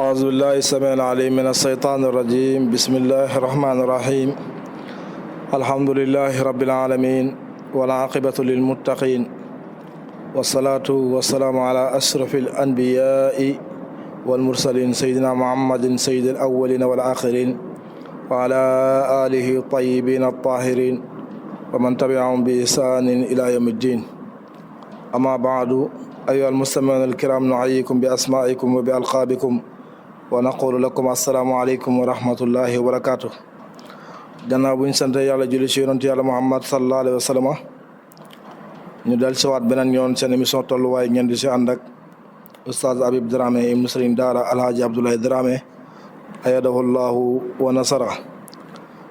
أعوذ بالله السميع العليم من الشيطان الرجيم بسم الله الرحمن الرحيم الحمد لله رب العالمين والعاقبة للمتقين والصلاة والسلام على أشرف الأنبياء والمرسلين سيدنا محمد سيد الأولين والآخرين وعلى آله الطيبين الطاهرين ومن تبعهم بإحسان إلى يوم الدين أما بعد أيها المستمعون الكرام نحييكم بأسمائكم وبألقابكم ونقول لكم السلام عليكم ورحمة الله وبركاته gannaaw bu ñu sant yàlla julli ci yonent yàlla Muhammad sallallahu alayhi wa sallam ñu del si waat beneen yoon seen émission tolluwaay ngeen di si ànd ak Oustaz Habib Dramé ibnu Sëriñ Daara Alhaji Abdoulaye Dramé ayadahu llahu wa nasara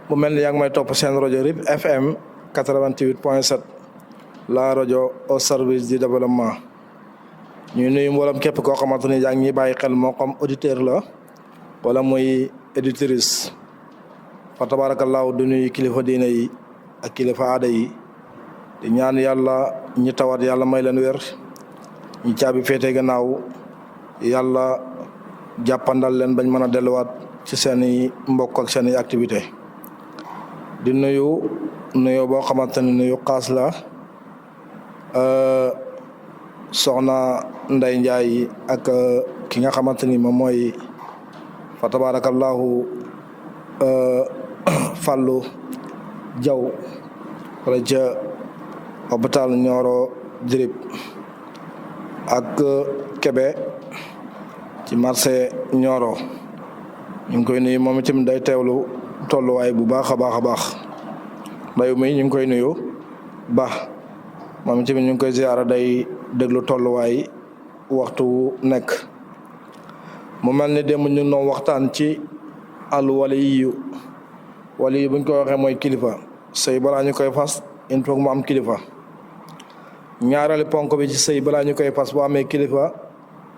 mu mel ni yaa ngi may topp seen rajo RIP FM 88.7 la rajo au service du développement ñu nuyu mboolem képp koo xamante ni yaa ngi ñuy bàyyi xel moo xam auditeur la wala muy éditrice fa tabaarakallaahu du nuyu kilifa diine yi ak kilifa aada yi di ñaan yàlla ñi tawat yàlla may leen wér ñi caabi féete gannaaw yàlla jàppandal leen bañ mën a delluwaat ci seeni mbokk ak seeni activité di nuyu boo xamante ni nuyu xaas la soxna Ndey Njaay ak ki nga xamante ni moom mooy fa tabaarakallaahu Fallou Jaw wala ca hôpital Nioro Dirib ak Kebe ci marché Nioro ñu ngi koy nuyu moom itam day teewlu tolluwaay bu baax a baax a baax ndayu mi ñu ngi koy nuyu baax moom itam ñu ngi koy ziyaara day déglu tolluwaay waxtu nekk mu mel ni démb ñu noom waxtaan ci al waliyu waliyu buñ ko waxee mooy kilifa sëy balaa ñu koy fas il faut mu am kilifa ñaareelu ponk bi ci sëy balaa ñu koy fas bu amee kilifa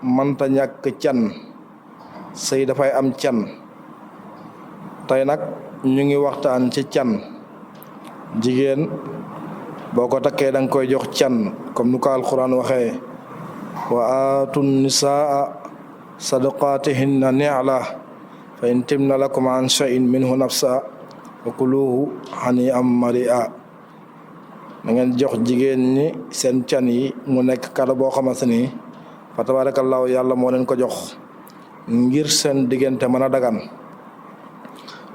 mënta ñàkk can sëy dafay am can tey nag ñu ngi waxtaan ci can jigéen boo ko takkee da nga koy jox can comme nu ko alquran waxee wa aatu nisaa sadaqaatihinna ni'la fa in timna lakum an shay'in minhu nafsa wa kuluhu hani'an mari'a na ngeen jox jigéen ñi seen can yi mu nekk kàddu boo xamante ni fa tabarakallahu yàlla moo leen ko jox ngir seen diggante mën a dagan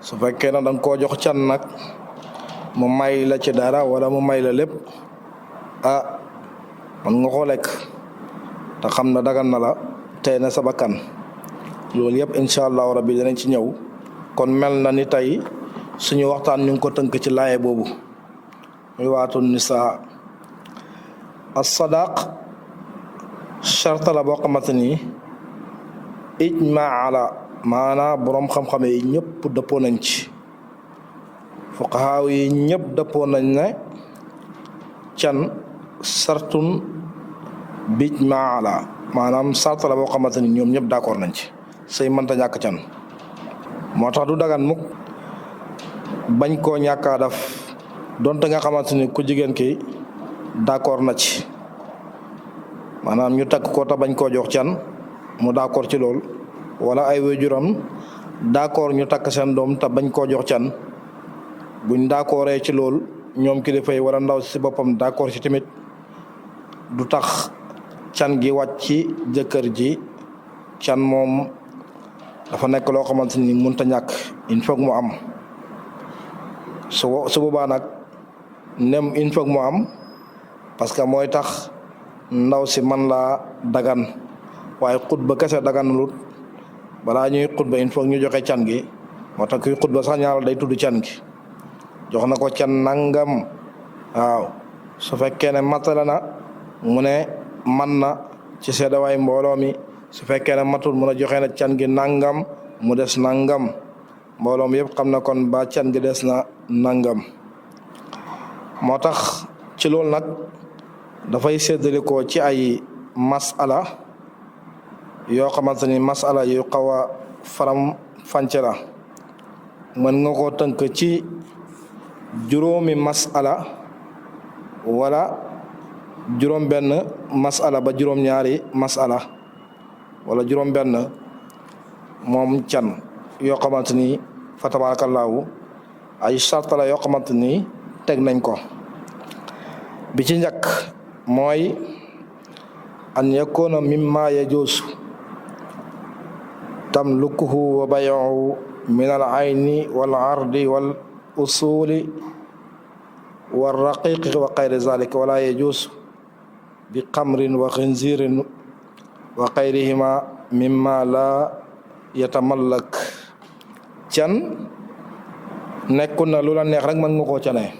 su fekkee na danga koo jox can nag mu may la ci dara wala mu may la lépp man nga koo lekk te xam na dagan na la tey na sa bakkan loolu yëpp incha allahu rabbi danañ ci ñëw kon mel na ni tey suñu waxtaan ñu ngi ko tënk ci laaye boobu muy waatu nisaa as-sadaq charte la boo xamante ni ijmaa la maanaa boroom xam-xam yi ñëpp dëppoo nañ ci fuqahaa yi ñëpp dëppoo nañ ne can sartun bijmaa la maanaam sart la boo xamante ni ñoom ñëpp d'accord nañ ci sëy mënta ñàkk can moo tax du dagan mukk bañ koo ñàkkaa def donte nga xamante ni ku jigéen ki d'accord na ci maanaam ñu takk ko te bañ koo jox can mu d'accord ci lool wala ay waajuram d'accord ñu takk seen doom te bañ koo jox can buñ d'accordee ci lool ñoom kilifa yi wala ndaw si boppam d'accord ci tamit du tax can gi wàcc ci jëkkër ji can moom dafa nekk loo xamante ni mënut a ñàkk il faut mu am su boobaa nag nem il faut mu am parce que mooy tax ndaw si man laa dagan waaye xutba kese daganlut balaa ñuy xutba il faut ñu joxe can gi moo tax kuy xutba sax ñaaral day tudd can gi jox na ko can nangam waaw su fekkee ne matala na mu ne man na ci seddawaay mbooloo mi su fekkee ne matul mun a joxe na can gi nangam mu des nangam mbooloo mi yëpp xam na kon ba can gi des na nangam moo tax ci loolu nag dafay séddale ko ci ay masala yoo xamante ni masala yu xaw a faram fànce la mën nga koo tënk ci juróomi masala wala juróom benn masala ba juróom ñaari masala wala juróom benn moom can yoo xamante ni fa tabaarakallaahu ay sarta la yoo xamante ni teg nañ ko. bi ci njëkk mooy an yakuna mimma yajuusu tamlukuhu wa bay'uhu min al ayni wal ardi wal usuli wal raqiqi wa xayri zalika wala yajuusu bi xamrin wa xinzirin wa xayrihima mimma la yatamallak. can nekkul na lu la neex rek mën nga koo canee.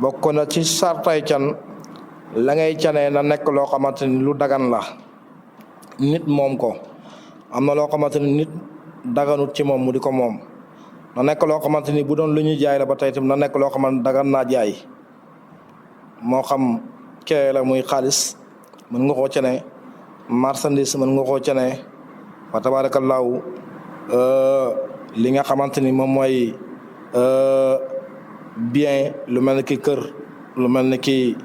bokk na ci sartay can la ngay canee na nekk loo xamante ni lu dagan la nit moom ko. am na loo xamante ni nit daganut ci moom mu di ko moom. na nekk loo xamante ni bu doon lu ñuy jaay la ba tey tam na nekk loo xamante dagan naa jaay moo xam kee la muy xaalis mën nga koo canee marchandise mën nga koo canee wa tabaarakallaahu li nga xamante ni moom mooy bien lu mel ni ki kër lu mel ni ki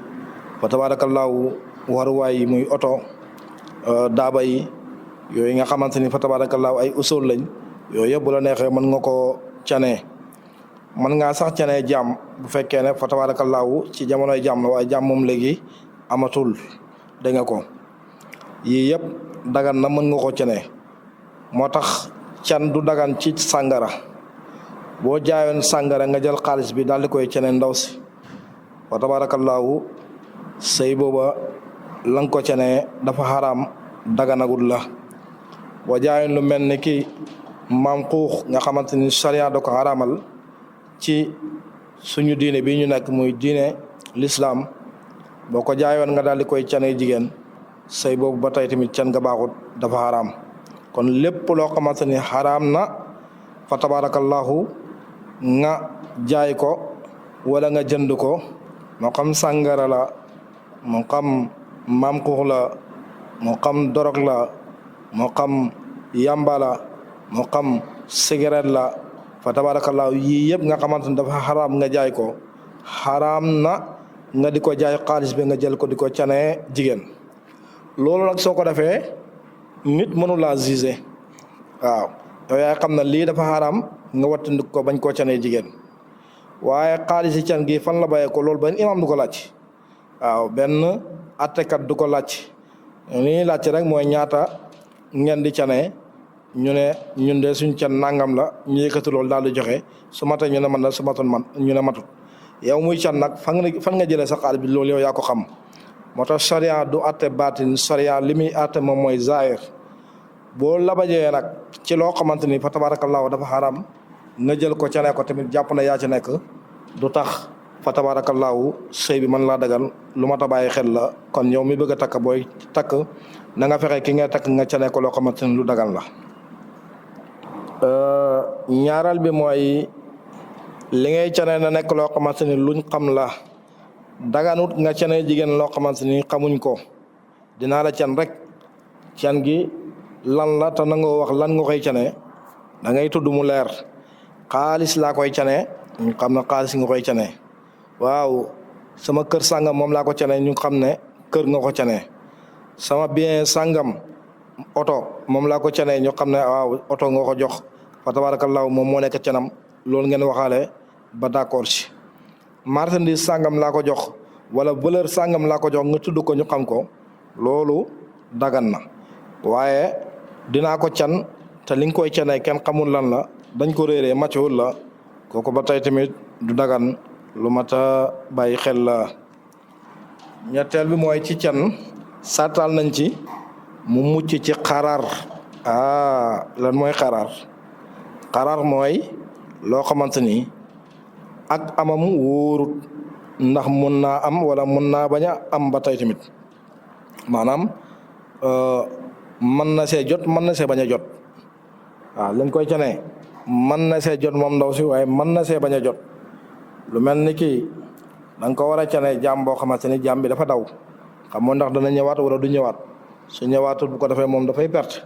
wa tabaarakallaahu waruwaay yi muy oto daaba yi yooyu nga xamante ni fa tabaarakallaahu ay usul lañ yooyu yëpp bu la neexee mën nga koo canee. mën ngaa sax canee jaam bu fekkee ne fa tabaarakallaahu ci jamonoy jaam la waaye jaam moom léegi amatul dégg nga ko yii yëpp dagan na mën nga ko canee. moo tax can du dagan ci sàngara boo jaayoon sàngara nga jël xaalis bi daal di koy canee ndaw si fa tabaarakallaahu sëy booba la nga ko canee dafa xaraam daganagul la. boo jaayoon lu mel ni ki maam xuux nga xamante ni charia da ko xaraamal ci suñu diine bi ñu nekk muy diine l'islam boo ko jaayoon nga daal di koy canee jigéen sëy boobu ba tey tamit can nga baaxut dafa xaraam. kon lépp loo xamante ni xaraam na fa tabarakallahu nga jaay ko wala nga jënd ko moo xam sàngara la moo xam maam xuux la moo xam dorog la moo xam yamba la moo xam cigarette la fa tabarakallahu yii yëpp nga xamante ni dafa xaraam nga jaay ko xaraam na nga di ko jaay xaalis bi nga jël ko di ko canee jigéen. loolu nag soo ko defee nit mënu laa juger waaw yow yaa xam ne lii dafa xaraam nga wattandik ko bañ koo canee jigéen waaye xaalis yi can gi fan la bàyyee ko loolu benn imam du ko laaj waaw benn attekat du ko laaj li ñuy laaj rek mooy ñaata ngeen di canee ñu ne ñun de suñ can nangam la ñu yëkkati loolu daal di joxe su matee ñu ne man la su matul man ñu ne matut yow muy can nag fan nga jëlee sa xaalis bi loolu yow yaa ko xam. moo tax charia du atte baatin charia li muy atte moom mooy zahir boo labajee nag ci loo xamante ni fa tabarakallahu dafa xaram nga jël ko canee ko tamit jàpp na yaa ci nekk du tax fa tabarakallahu sëy bi mën laa dagal lu mat a bàyyi xel la. kon yow mi bëgg a takk booy takk na nga fexe ki nga takk nga canee ko loo xamante ni lu dagal la. ñaaral bi mooy li ngay canee na nekk loo xamante ni luñ xam la. daganut nga canee jigéen loo xamante ni xamuñ ko dinaa la can rek can gi lan la te nangoo wax lan nga koy canee da ngay tudd mu leer xaalis laa koy canee ñu xam ne xaalis nga koy canee waaw sama kër sàngam moom laa ko canee ñu xam ne kër nga ko canee sama bien sàngam oto moom laa ko canee ñu xam ne waaw oto nga ko jox fa tabarakallahu moom moo nekk canam loolu ngeen waxaale ba d'accord ci marchandise sàngam laa ko jox wala valeur sàngam laa ko jox nga tudd ko ñu xam ko loolu dagan na waaye dinaa ko can te li nga koy canee kenn xamul lan la dañ ko réeree màccul la kooku ba tey tamit du dagan lu mat a bàyyi xel la. ñetteel bi mooy ci can sartaal nañ ci mu mucc ci xaraar. lan mooy xaraar xaraar mooy loo xamante ni ak amam wóorut ndax mun naa am wala mun naa bañ a am ba tey tamit maanaam mën na see jot mën na see bañ a jot waaw lañ koy canee mën na see jot moom ndaw si waaye mën na see bañ a jot. lu mel ni kii da nga ko war a canee jaam boo xamante ni jaam bi dafa daw xamoo ndax dana ñëwaat wala du ñëwaat su ñëwaatul bu ko defee moom dafay perte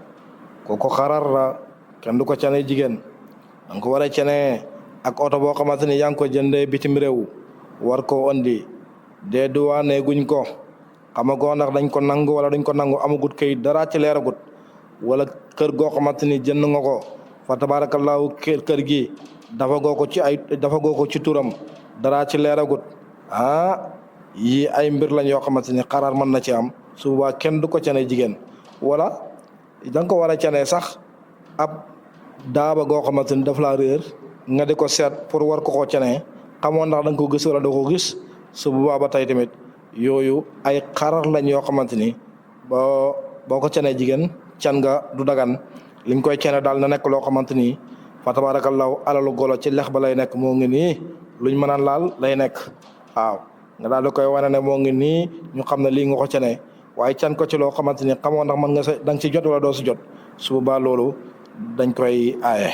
kooku xarar la kenn du ko canee jigéen. da nga ko war a canee ak oto boo xamante ni yaa ngi ko jëndee bitim réew war koo andi dee duwaanee guñ ko xamagoo ndax dañ ko nangu wala duñ ko nangu amagut kayit dara ci leeragut wala kër goo xamante ni jënd nga ko fa tabaarakallaahu kër gi dafa goo ko ci turam dara ci leeragut yi ay mbir lañ yoo xamante ni xaraar mën na ci am su boobaa kenn du ko cane jigéen wala da nga ko war a cane sax ab daaba goo xamante ni daf laa réer nga di ko seet pour war ko cane xamoon ndax da nga ko gis wala doo ko gis su boobaa ba tey tamit yooyu ay xarar lañ yoo xamante ni boo ko canee jigéen can nga du dagan liñ koy cane daal na nekk loo xamante ni fa tabaarakallaahu alalu golo ci lex ba lay nekk moo ngi nii luñ mën a laal lay nekk waaw nga daal di koy wane ne moo ngi nii ñu xam ne lii nga ko cane waaye can ko ci loo xamante ni xamoo ndax mën nga da nga ci jot wala doo si jot su boobaa loolu dañ koy aaye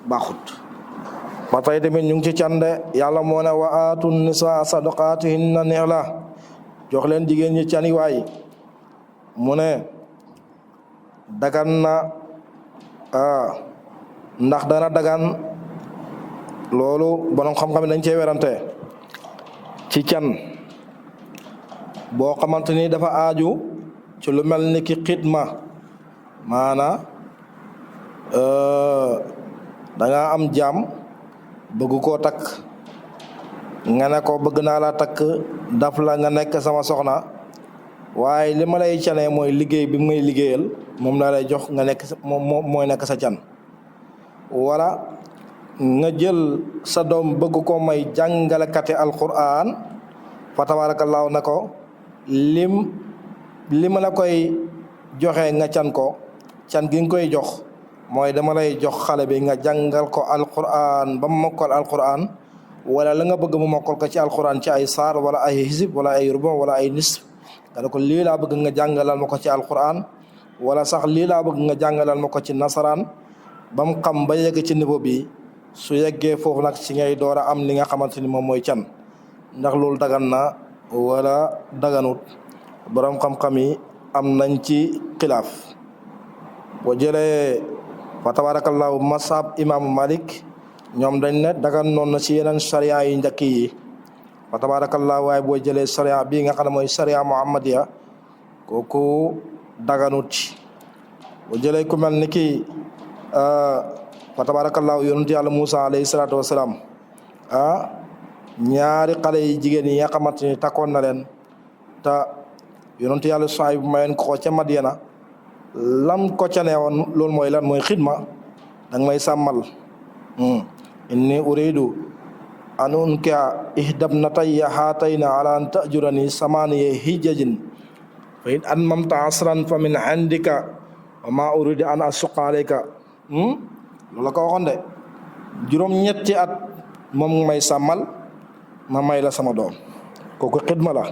baaxut ba tey tamit ñu ngi ci can de yàlla moo ne wa aatu nisaa sadaqaatihinna nihla jox leen jigéen ñi cani waay mu ne dagan na ndax dana dagan loolu borom xam-xam dañ cee werante ci can boo xamante ni dafa aaju ci lu mel ni ki xidma maana da nga am jaam bëgg koo takk nga ne ko bëgg naa la takk daf la nga nekk sama soxna waaye li ma lay canee mooy liggéey bi may liggéeyal moom laa lay jox nga nekk moom mooy nekk sa can wala nga jël sa doom bëgg ko may jàngalekati alquran fa tabaarakallaahu na ko li ma la koy joxe nga can ko can gi nga koy jox mooy dama lay jox xale bi nga jàngal ko alquran ba mu mokkal alquran wala la nga bëgg mu mokkal ko ci alquran ci ay saar wala ay hisib wala ay rubu wala ay nisf nga ne ko lii laa bëgg nga jàngalal ma ko ci alquran wala sax lii laa bëgg nga jàngalal ma ko ci nasaraan ba mu xam ba yegg ci niveau bi su yeggee foofu nag ci ngay door a am li nga xamante ni moom mooy can ndax loolu dagan na wala daganut borom xam-xam yi am nañ ci xilaaf boo jëlee fa tabarakallahu masab imaamu Malik ñoom dañ ne dagan noon na ci yeneen sariya yi njëkk yi fa tabarakallahu waaye boo jëlee sariya bii nga xam ne mooy sariya muhammadiya kooku daganut ci boo jëlee ku mel ni kii fa tabarakallahu yonent yàlla Musa alayhi salaatu wasalaam ñaari xale yi jigéen yi nga xamante ni takkoon na leen te yonent yàlla Suayb mayoon ko ca Madyana lam ko ca neewoon loolu mooy lan mooy xidma danga may sàmmal inni uridu an unkiha ihdabnatayya haatayni ala an ta'jurani samaniya hijajin fa in atmamta asran fa min indika wa ma uridu an asuqa alayka loolu la ko waxoon de juróom-ñetti at moom may sàmmal ma may la sama doom kooku xidma la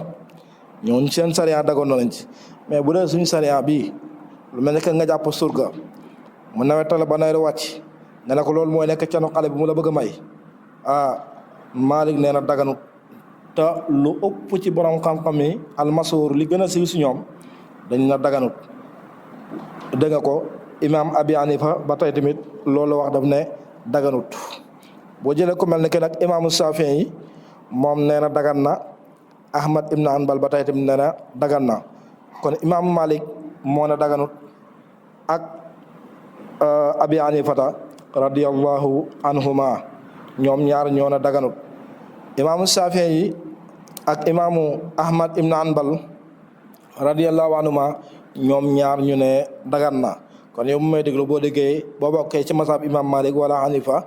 ñoon seen sariya dagoon nañ ci mais bu dee suñu sariya bii lu mel ne que nga jàpp surga mu nawetale ba nawet wàcc nga ne ko loolu mooy nekk canu xale bi mu la bëgg a may Malik nee na daganut te lu ëpp ci borom xam-xam yi almasuur li gën a siiw si ñoom dañ na daganut dégg nga ko imaam Abi Hanifa ba tey tamit loolu wax daf ne daganut boo jëlee ku mel ne que nag imaamu Safii yi moom nee na dagan na Ahmad ibn Hanbal ba tey tamit nee na dagan na kon imaamu Malik moo ne daganut ak Abi Hanifata radiyallahu anhuma ñoom ñaar ñoo na daganut imaamu Safii yi ak imaamu Ahmad ibn Hanbal radiyallahu anhuma ñoom ñaar ñu ne dagan na kon yow mu may déglu boo déggee boo bokkee ci masab imam Malik wala Hanifa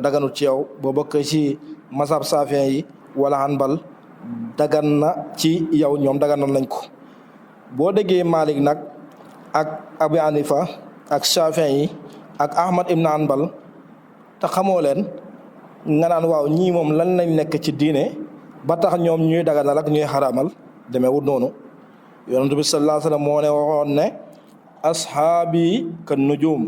daganut ci yow boo bokkee ci masab Safii yi wala Hanbal dagan na ci yow ñoom dagan nañ ko boo déggee Malik nag ak Abi Hanifa ak Safii yi ak Ahmad ibn Hanbal te xamoo leen nga naan waaw ñii moom lan lañ nekk ci diine ba tax ñoom ñuy daganal ak ñuy xaraamal demee wut noonu yonent bi sallallahu alayhi wa sallam moo ne waxoon ne ashaabi kan nujum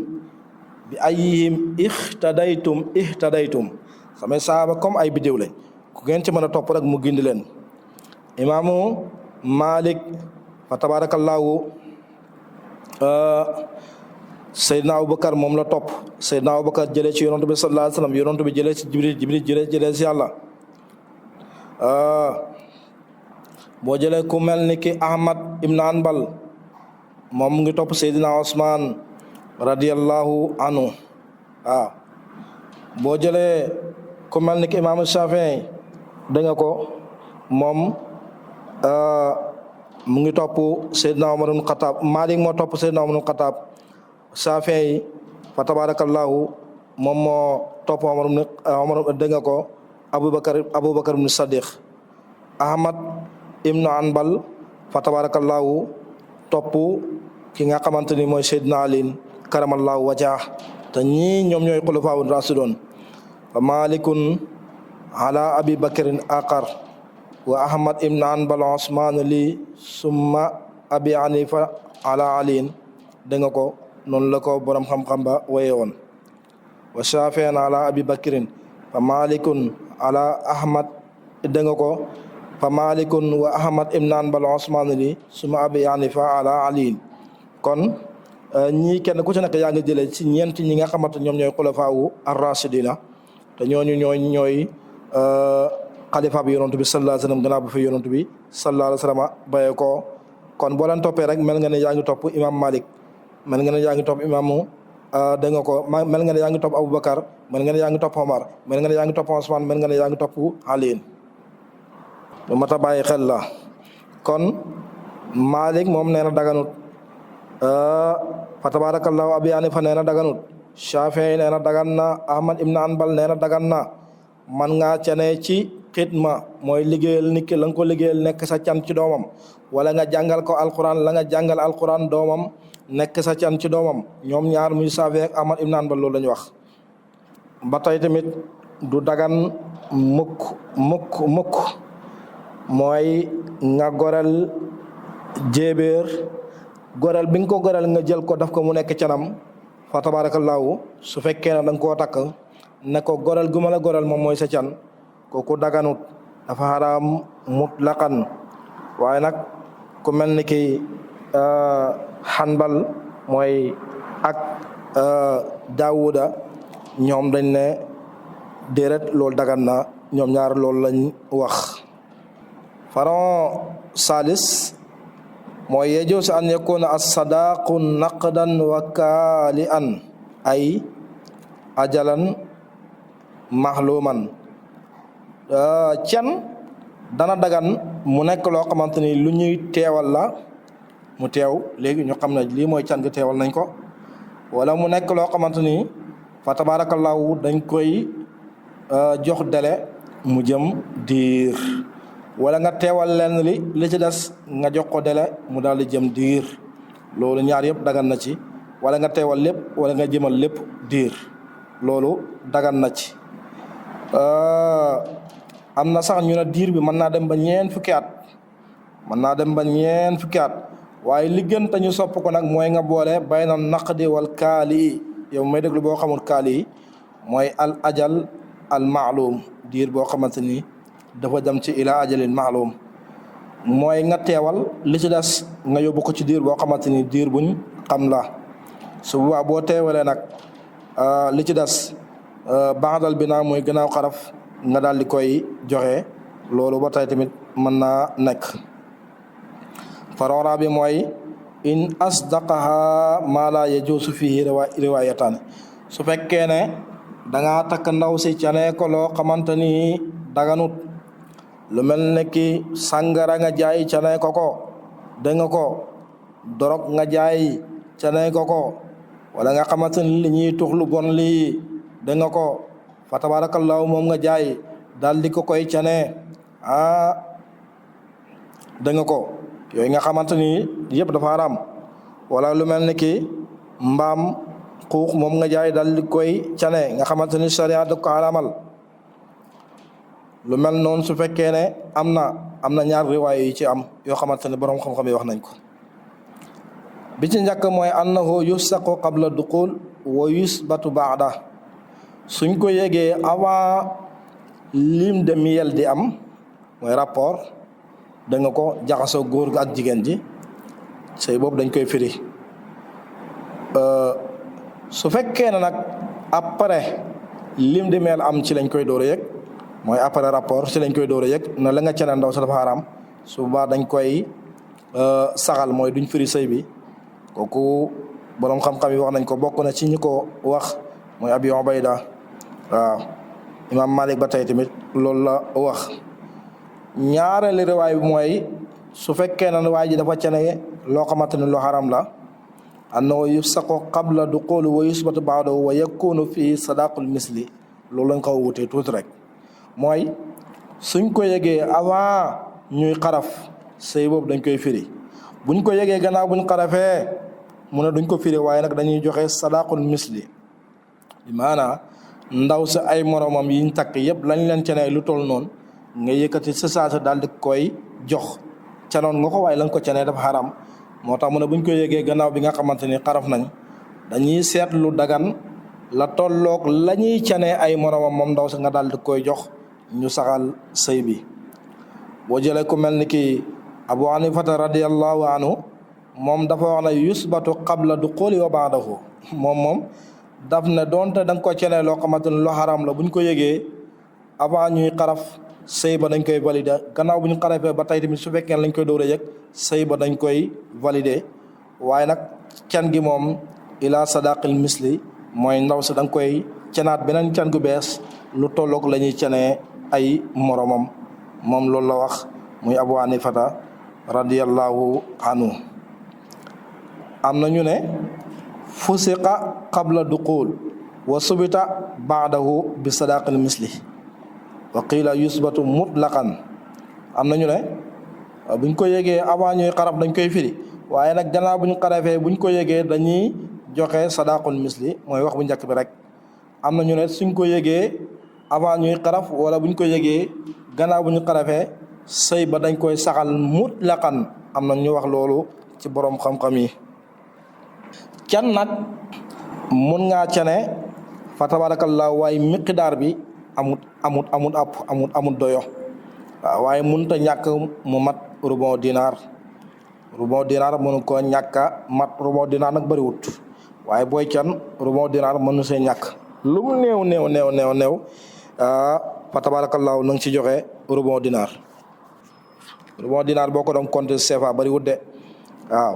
bi ayyihim ihtadaytum samay saaba comme ay bidéew lañ ku ngeen ci mën a topp rek mu gindi leen imaamu Malik fa tabarakallahu Seydina Abubakar moom la topp Seydina Abubakar jëlee ci yonent bi sallallahu alayhi wa sallam yonent bi jëlee ci Jibril jëlee ci yàlla boo jëlee ku mel ni ki Ahmad ibn Hanbal moom mu ngi topp Seydina Ousmane radiyallahu anhu waaw boo jëlee ku mel ni ki imaamu Shafii dégg nga ko moom mu ngi topp Seydina Umar ibn Khattab. Malik moo topp Seydina Umar ibn Khattab. Shafii fa tabarakallahu moom moo topp Umar dégg nga ko Abubakar ibn Sadiq. Ahmad ibnu Anbal fa tabarakallahu topp ki nga xamante ni mooy Seydina Ali karamallahu wajhah te ñii ñoom ñooy xulafaa raasidoon. fa malikun ala abi bakrin aqar wa ahmad ibn Anbal Usman li summa abi Hanifa ala aliin dégg nga ko noonu la ko borom xam-xam ba waye woon. wa Shafi'an ala abi bakrin fa malikun ala ahmad dégg nga ko fa malikun wa ahmad ibn Anbal Usman li summa abi Hanifa ala aliin. kon ñii kenn ku ci nekk yaa ngi jëlee ci ñeent ñi nga xamante ñoom ñooy xulafaawu ar-raashidina te ñooñu ñooy xalifa bi yonent bi sallallahu alayhi wa sallam gannaaw bu fi yonent bi sallallahu alayhi wa sallam bayee ko. kon boo leen toppee rek mel nga ne yaa ngi topp imam Malik, mel nga ne yaa ngi topp imaamu dégg nga ko mel nga ne yaa ngi topp Aboubacar, mel nga ne yaa ngi topp Omar, mel nga ne yaa ngi topp Ousmane, mel nga ne yaa ngi topp Ali. lu mat a bàyyi xel la. kon Malik moom nee na daganut, fa tabarakallahu abi Hanifa nee na daganut, Shafii nee na dagan na, Ahmad ibn Anbal nee na dagan na. man ngaa cane ci xidma mooy liggéeyal nit ki la nga ko liggéeyal nekk sa can ci doomam, wala nga jàngal ko alquran la nga jàngal alquran doomam nekk sa can ci doomam. ñoom ñaar muy Shafii ak Ahmad ibn Anbal loolu la ñu wax. ba tey tamit du dagan mukk mooy nga gorel jéebéer, gorel bi nga ko gorel nga jël ko daf ko mu nekk canam, fa tabarakallahu su fekkee ne da nga koo takk ne ko gorel gu ma la gorel moom mooy sa can, kooku daganut, dafa xaraam mutlaqan. waaye nag ku mel ni ki Hanbal mooy ak Daawuda ñoom dañ ne déret loolu dagan na, ñoom ñaar loolu lañ wax. faron salis mooy yajuz an yakuna as-sadaqu naqdan wa kaali'an ay ajalan mahluman. can dana dagan mu nekk loo xamante ni lu ñuy teewal la, mu teew léegi ñu xam ne lii mooy can gi teewal nañ ko, wala mu nekk loo xamante ni fa tabarakallahu dañ koy jox délai mu jëm diir, wala nga teewal leen li ci des nga jox ko délai mu daal di jëm diir. loolu ñaar yëpp dagan na ci, wala nga teewal lépp wala nga jëmal lépp diir, loolu dagan na ci. am na sax ñu ne diir bi mën naa dem ba ñeent fukki at, waaye li gën te ñu sopp ko nag mooy nga boole bayna naqdi wal kaali. yow may déglu boo xamul kaali mooy al ajal al maalum, diir boo xamante ni dafa dem ci ila ajalin maalum, mooy nga teewal li ci des nga yóbbu ko ci diir boo xamante ni diir buñ xam la. su boobaa boo teewalee nag li ci des baadal bi naa mooy gannaaw xaraf nga daal di koy joxe, loolu ba tey tamit mën naa nekk. faroora bi mooy in asdaqaha ma la yajuusu fihi riwaayatan. su fekkee ne da ngaa takk ndaw si canee ko loo xamante ni daganut, lu mel ne ki sàngara nga jaay canee ko dégg nga ko, dorog nga jaay canee ko wala nga xamante ni li ñuy tux lu bon lii dégg nga ko, fa tabarakallahu moom nga jaay daal di ko koy canee dégg nga ko, yooyu nga xamante ni yëpp dafa haram. wala lu mel ni ki mbaam xuux moom nga jaay daal di koy canee nga xamante ni sharia da ko haramal. lu mel noonu su fekkee ne am na ñaar riwaay yi ci am yoo xamante ne borom xam-xam yi wax nañ ko. bi ci njëkk mooy annahu yusaqu qabla duqul wa yusbatu baada. suñ ko yégee avant lim de miel di am mooy rapport da nga ko jaxasoo góor gi ak jigéen ji, sëy boobu dañ koy firi. su fekkee ne nag après lim de miel am ci lañ koy door a yëg, mooy après rapport ci lañ koy door a yëg na la nga cene ndaw sa dafa haram, su boobaa dañ koy saxal mooy duñ firi sëy bi, kooku borom xam-xam yi wax nañ ko, bokk na ci ñi ko wax mooy Abi Ubayda. waaw Imam Malik ba tey tamit loolu la wax. ñaareelu riwaay bi mooy su fekkee ne waa ji dafa cane loo xamante ne lu haram la, annahu yufsaqu qabla duxuli wa yusbatu ba'dahu wa yakunu fii sadaqul misli. loolu lañ ko wutee tuuti rek, mooy suñ ko yegee avant ñuy xaraf sëy boobu dañ koy firi, buñ ko yegee gannaaw buñ xarafee mu ne duñ ko firi, waaye nag dañuy joxe sadaqul misli. bi maanaa ndaw sa ay moromam yiñ takk yëpp lañ leen cane lu toll noonu nga yëkkati sa saasa daal di koy jox. canoon nga ko waaye lañ ko canee dafa xaram, moo tax mu ne buñ ko yegee gannaaw bi nga xamante ni xaraf nañ dañuy seet lu dagan la tolloog la ñuy canee ay moromam moom ndaw sa nga daal di koy jox ñu saxal sëy bi. boo jëlee ku mel ni ki Abu Hanifata radiyallahu anhu, moom dafa wax ne yusbatu qabla duxuli wa ba'dahu. moom daf ne doonte da nga ko canee loo xamante ni lu xaram la, buñ ko yegee avant ñuy xaraf sëy ba dañ koy valider, gannaaw bu ñu xarafee ba tey tamit su fekkee lañ koy dóor a yëg sëy ba dañ koy valider. waaye nag can gi moom ila sadaqil misli, mooy ndaw sa da nga koy canaat beneen can gu bees lu tolloog la ñuy canee ay moromam. moom loolu la wax muy Abu Hanifata radiyallahu anhu. am na ñu ne fusiqa qabla duxul wa subita ba'dahu bi sadaqil misli wa qila yusbatu mutlaqan. am na ñu ne buñ ko yegee avant ñuy xaraf dañ koy firi, waaye nag gannaaw buñ xarafee buñ ko yegee dañuy joxe sadaqul misli, mooy wax bu njëkk bi rek. am na ñu ne suñ ko yegee avant ñuy xaraf wala buñ ko yegee gannaaw bu ñu xarafee sëy ba dañ koy saxal mutlaqan. am na ñu wax loolu ci borom xam-xam yi. can nag mun ngaa cane fa tabarakallah, waaye miqdaar bi amut doyo. waaw waaye mënut a ñàkk mu mat rubon dinaar. rubon dinaar mënu ko ñàkk a mat. rubon dinaar nag bëriwut, waaye booy can rubon dinaar mënu see ñàkk. lu mu néew fa tabarakallah na nga ci joxe rubon dinaar. rubon dinaar boo ko doon compter CFA bëriwut de. waaw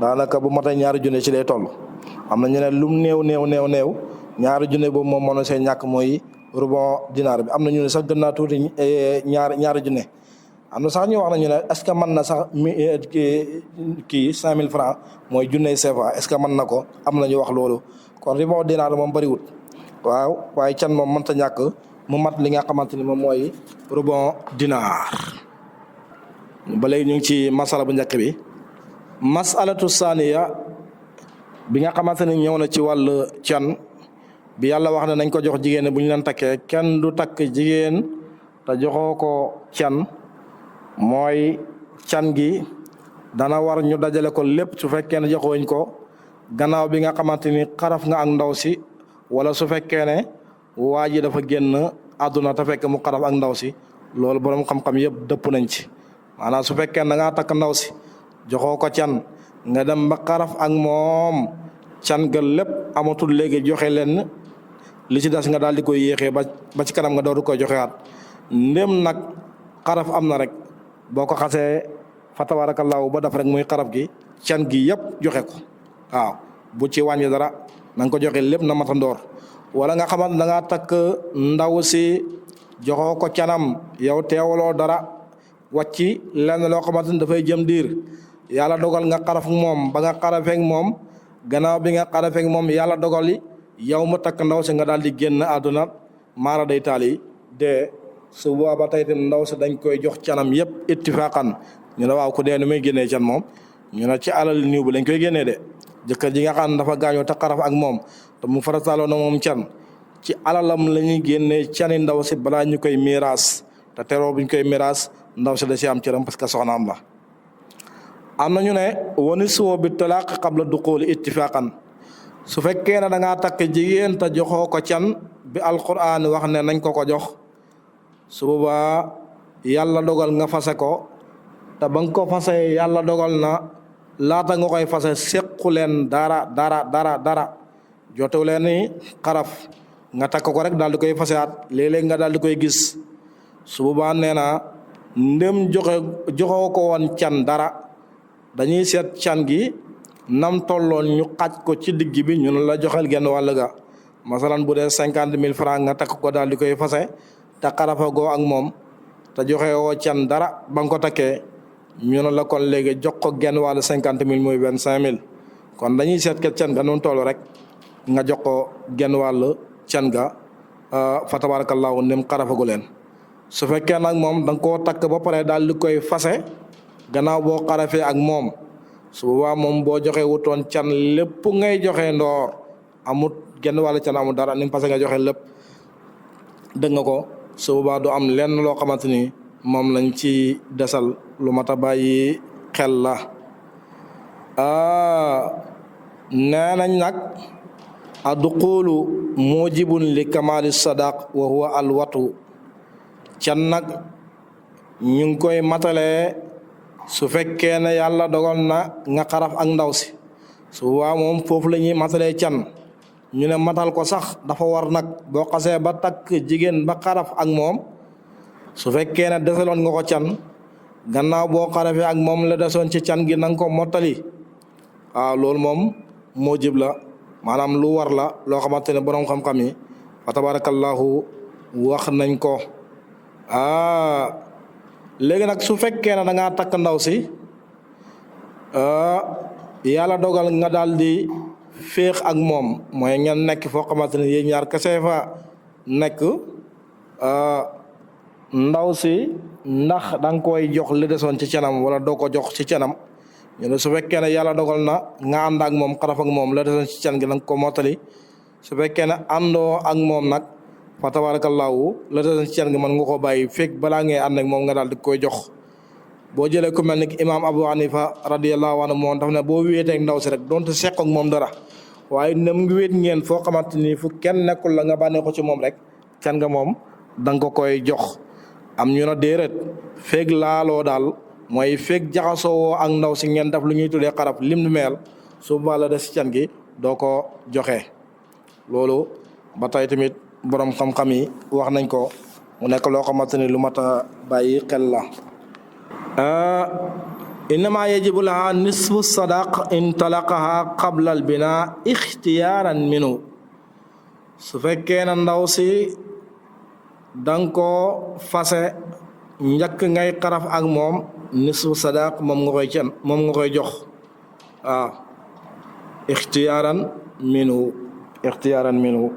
daanaka bu matee ñaari junne ci lay toll. am na ñu ne lum néew ñaari junne boobu moom mënu see ñàkk mooy rubon dinaar bi. am na ñu ne sax gën naa tuuti ñaari junne. am na sax ñu wax nañu ne est-ce que mën na sax kii 5000 francs mooy junne CFA, est-ce que mën na ko. am na ñu wax loolu. kon rubon dinaar moom bëriwut. waaw waaye can moom mënta ñàkk mu mat li nga xamante ni moom mooy rubon dinaar. ba léegi ñu ngi ci masala bu njëkk bi. masalatu saniya bi nga xamante ni ñëw na ci wàllu can bi yàlla wax ne nañ ko jox jigéen bu ñu leen takkee kenn du takk jigéen te joxoo ko can, mooy can gi dana war ñu dajale ko lépp su fekkee ne joxooñ ko gannaaw bi nga xamante ni xaraf nga ak ndaw si, wala su fekkee ne waa ji dafa génn àdduna te fekk mu xaraf ak ndaw si. loolu borom xam-xam yëpp dëpp nañ ci. maanaam su fekkee da ngaa takk ndaw si joxoo ko can nga dem ba xaraf ak moom, can ga lépp amatul léegi joxe leen li ci des nga daal di koy yéexee ba ci kanam nga dootu koy joxewaat. ndém nag xaraf am na rek boo ko xasee fa tabarakallahu ba def rek muy xaraf gi, can gi yëpp joxe ko. waaw bu ci wàññi dara na nga ko joxe lépp na matandoor. wala nga xamante da ngaa takk ndaw si joxoo ko canam, yow teewaloo dara wàcci lenn loo xamante ni dafay jëm diir, yàlla dogal nga xaraf moom ba nga xarafeeg moom, gannaaw bi nga xarafeeg moom yàlla dogal yow mu takk ndaw si nga daal di génn àdduna maara day taali de. su boobaa tey tam ndaw si dañ koy jox canam yëpp ittifaqan. ñu ne waaw ku dee nu muy génnee can moom, ñu ne ci alal niw bi lañ koy génnee de. jëkkër ji nga xam ne dafa gaañoo te xaraf ak moom te mu farataaloo na moom can, ci alalam la ñuy génnee cani ndaw si balaa ñu koy miiras. te teroo buñ koy miiras ndaw si da si am cëram parce que soxnaam la. am na ñu ne wani suwo bi talaaq qabla duxuli ittifaqan. su fekkee ne da ngaa takk jigéen te joxoo ko can bi alquran wax ne nañ ko jox, su boobaa yàlla dogal nga fase ko te ba nga ko fase yàlla dogal na laata nga koy fase sequ leen dara jotewu leen ni xaraf, nga takk ko rek daal di koy faseaat léeg-léeg nga daal di koy gis. su boobaa nee na ndém joxoo ko woon can dara, dañuy seet can gi nam tolloon ñu xaaj ko ci digg bi ñu ne la joxel genn wàll ga masalan bu dee 50,000 francs nga takk ko daal di koy fase te xarafa goo ak moom te joxe woo can dara ba nga ko takkee ñu ne la kon léegi jox ko genn wàll 50,000 muy 25,000 kon dañuy seet ke can ga noonu toll rek nga jox ko genn wàll can ga fa tabarakallahu nim xarafagu leen su fekkee nag moom da nga koo takk ba pare daal di koy fase gannaaw boo xarafee ak moom su boobaa moom boo joxe wutoon can lépp ngay joxe ndoor amut genn wàll can amul dara ni parce que nga joxe lépp dëgg nga ko su boobaa du am lenn loo xamante ni moom lañ ci desal lu mat a bàyyi xel la nee nañ nag adduqulu mujibun li kamali sadaq wa huwa alwatu can nag ñu ngi koy matalee su fekkee ne yàlla dogal na nga xaraf ak ndaw si su boobaa moom foofu la ñuy matalee can ñu ne matal ko sax dafa war nag boo xasee ba takk jigéen ba xaraf ak moom su fekkee ne desaloon nga ko can gannaaw boo xarafee ak moom la desoon ci can gi na nga ko mottali waaw loolu moom moo jib la maanaam lu war la loo xamante ne borom xam-xam yi fa tabarakallahu wax nañ ko léegi nag su fekkee ne da ngaa takk ndaw si yàlla dogal nga daal di féex ak moom mooy ngeen nekk foo xamante ne yéen ñaar kese fa nekk ndaw si ndax da nga koy jox li desoon ci canam wala doo ko jox ci canam ñu ne su fekkee ne yàlla dogal na nga ànd ak moom xaraf ak moom la desoon ci can gi nanga ko mottali su fekkee ne àndoo ak moom nag fa tabarakallahu la desoon ci can gi mën nga ko bàyyi fekk balaa ngay ànd ak moom nga daal di koy jox boo jëlee ku mel ni imaam Abu Hanifa radiyallahu anhu moom daf ne boo wéetee ak ndaw si rek donte seq ak moom dara waaye nam ngi wéet ngeen foo xamante ni fu kenn nekkul la nga bànnee ko ci moom rek can nga moom da nga ko koy jox am ñu ne déedéet feeg laaloo daal mooy feeg jaxasoo ak ndaw si ngeen def lu ñuy tuddee xaraf lim lu meel su boobaa la des ci can gi doo ko joxe loolu ba tey tamit borom xam-xam yi wax nañ ko mu nekk loo xamante ni lu mat a bàyyi xel la innama yajibu laha nisfu sadaq in talaqaha qabla al bina ixtiyaaran minu su fekkee na ndaw si danga ko fase njëkk ngay xaraf ak moom nisfu sadaq moom nga koy can moom nga koy jox waaw ixtiyaaran minu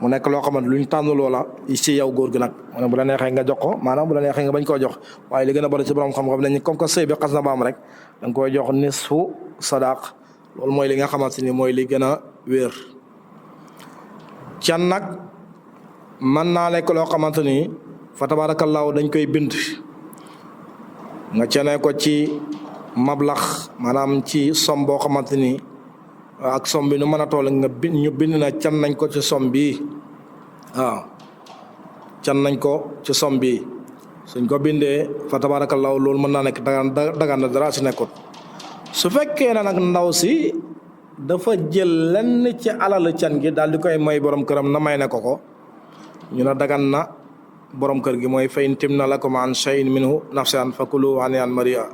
mu nekk loo xamante luñ tànn loola ci yow góor gi nag mu ne bu la neexee nga jox ko maanaam bu la neexee nga bañ koo jox waaye li gën a bari ci borom xam-xam nañ comme que sëy bi xas na baam rek da nga koy jox nisfu sadaq loolu mooy li nga xamante ni mooy li gën a wér can nag mën naa nekk loo xamante ni fa tabarakallahu dañ koy bind nga canee ko ci mablax maanaam ci som boo xamante ni ak som bi nu mën a toll nga ñu bind na can nañ ko ci som bi waaw can nañ ko ci som bi suñ ko bindee fa tabarakallahu loolu mën naa nekk dagan na dara si nekkut su fekkee na nag ndaw si dafa jël lenn ci alal can gi daal di koy may borom këram na may ne ko ñu ne dagan na borom kër gi mooy fa in timna lakum an shay'in minhu nafsan fakulu hani'an mari'a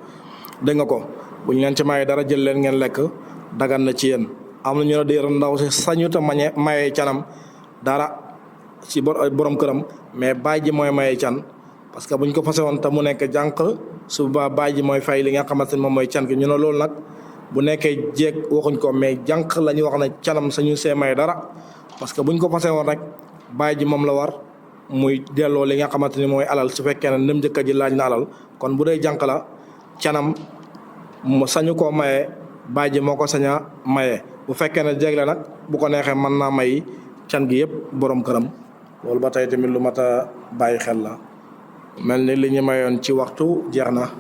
dégg nga ko bu ñu leen ci maye dara jël leen ngeen lekk dagan na ci yéen am na ñu ne déer ndaw si sañu ta maye canam dara ci borom këram mais baay ji mooy maye can parce que buñ ko fase woon te mu nekk jànq su ba baay ji mooy fay li nga xamante ne moom mooy can gi ñu ne loolu nag bu nekkee jeeg waxuñ ko mais jànq la ñuy wax ne canam sañu see maye dara parce que buñ ko fase woon rek baay ji moom la war muy delloo li nga xamante ni mooy alal su fekkee ne ndem jëkkër ji laaj na alal kon bu dee jànq la canam mu sañu koo maye baay ji moo ko sañ a maye bu fekkee ne jeeg la nag bu ko neexee mën naa may can gi yëpp borom këram loolu ba tey tamit lu mat a bàyyi xel la mel ni li ñu mayoon ci waxtu jeex na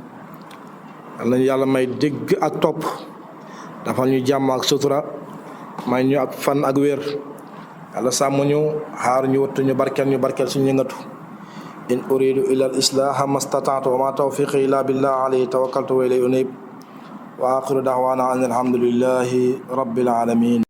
yal nañu yàlla may dégg ak topp dafa ñu jàmm ak sutura may ñu ak fan ak wér yàlla sàmm ñu xaar ñu wattu ñu barkeel suñu yëngatu in uridu illa al islaha mastata'tu wa ma tawfiqi illa billah alayhi tawakkaltu wa ilayhi unib wa axiru da'wana an alhamdulillahi rabbil alamin